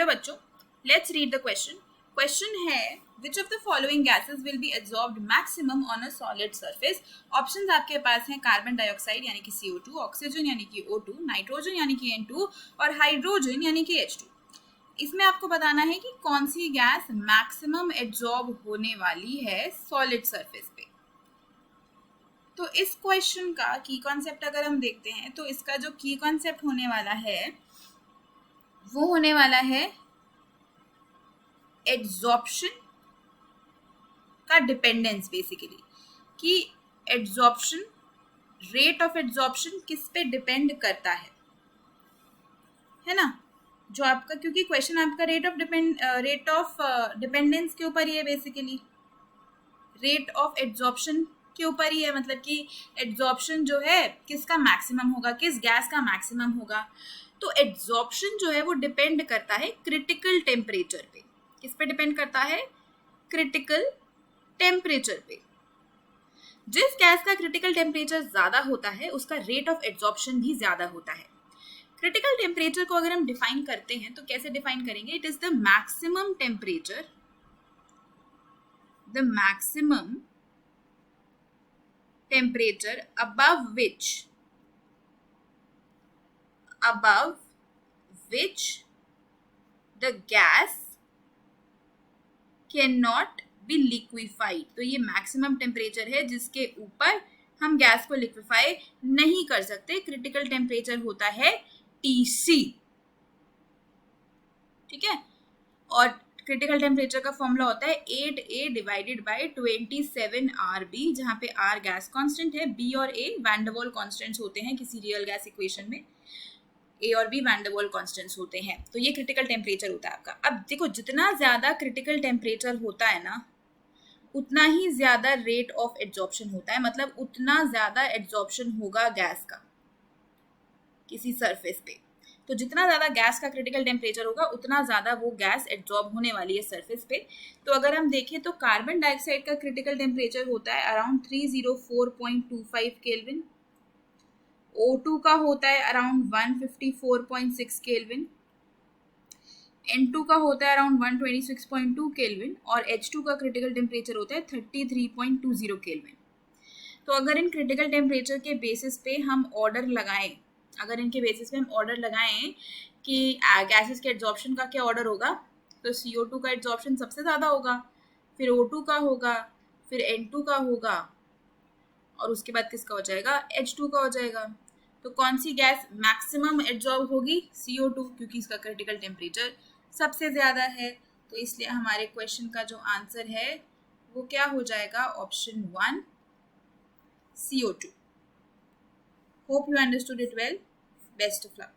चलो बच्चों, let's read the question. Question है which of the following gases will be absorbed maximum on a solid surface. Options आपके पास हैं carbon dioxide यानी कि CO2, ऑक्सीजन यानी कि O2, नाइट्रोजन यानी कि N2 और हाइड्रोजन यानी कि H2. इसमें आपको बताना है कि कौन सी गैस मैक्सिमम एब्जॉर्ब होने वाली है सॉलिड सरफेस पे. तो इस क्वेश्चन का की कॉन्सेप्ट अगर हम देखते हैं तो इसका जो की कॉन्सेप्ट होने वाला है वो होने वाला है एड्सॉर्प्शन का डिपेंडेंस. बेसिकली कि एड्सॉर्प्शन, रेट ऑफ एड्सॉर्प्शन किस पे डिपेंड करता है ना. जो आपका, क्योंकि क्वेश्चन आपका रेट ऑफ डिपेंडेंस के ऊपर ही है, बेसिकली रेट ऑफ एड्सॉर्प्शन के ऊपर ही है. मतलब कि एड्सॉर्प्शन जो है किसका मैक्सिमम होगा, किस गैस का मैक्सिमम होगा. तो एड्सॉर्प्शन जो है वो डिपेंड करता है क्रिटिकल टेम्परेचर पे. किस पे डिपेंड करता है? क्रिटिकल टेम्परेचर पे. जिस गैस का क्रिटिकल टेम्परेचर ज्यादा होता है उसका रेट ऑफ एड्सॉर्प्शन भी ज्यादा होता है. क्रिटिकल टेम्परेचर को अगर हम डिफाइन करते हैं तो कैसे डिफाइन करेंगे? It is the maximum temperature, the maximum temperature above which the gas cannot be liquefied. तो ये मैक्सिमम टेम्परेचर है जिसके ऊपर हम गैस को लिक्विफाई नहीं कर सकते. क्रिटिकल टेम्परेचर होता है TC. ठीक है. और क्रिटिकल टेम्परेचर का फॉर्मूला होता है 8A डिवाइडेड बाय 27RB, जहाँ पे R गैस कांस्टेंट है, B और A van der Waals constants होते हैं किसी रियल गैस इक्वेशन में. A और B van der Waals constants होते हैं. तो ये क्रिटिकल टेम्परेचर होता है आपका. अब देखो, जितना ज्यादा क्रिटिकल टेम्परेचर होता है ना उतना ही ज्यादा रेट ऑफ एड्सॉर्प्शन होता है. मतलब उतना ज्यादा एड्सॉर्प्शन होगा गैस का किसी सरफेस पे. तो जितना ज़्यादा गैस का क्रिटिकल टेम्परेचर होगा उतना ज़्यादा वो गैस एब्जॉर्ब होने वाली है सरफेस पे. तो अगर हम देखें तो कार्बन डाइऑक्साइड का क्रिटिकल टेम्परेचर होता है अराउंड 304.25 केल्विन. O2 का होता है अराउंड 154.6 केल्विन. N2 का होता है अराउंड 126.2 केल्विन और H2 का क्रिटिकल टेम्परेचर होता है 33.20 केल्विन. तो अगर इन क्रिटिकल टेम्परेचर के बेसिस पे हम ऑर्डर लगाएं, कि गैसेस के एड्सॉर्प्शन का क्या ऑर्डर होगा, तो CO2 का एड्सॉर्प्शन सबसे ज़्यादा होगा, फिर O2 का होगा, फिर N2 का होगा और उसके बाद किसका हो जाएगा? H2 का हो जाएगा. तो कौन सी गैस मैक्सिमम एड्सॉर्ब होगी? CO2, क्योंकि इसका क्रिटिकल टेम्परेचर सबसे ज़्यादा है. तो इसलिए हमारे क्वेश्चन का जो आंसर है वो क्या हो जाएगा? Option 1 CO2. Hope you understood it well. Best of luck.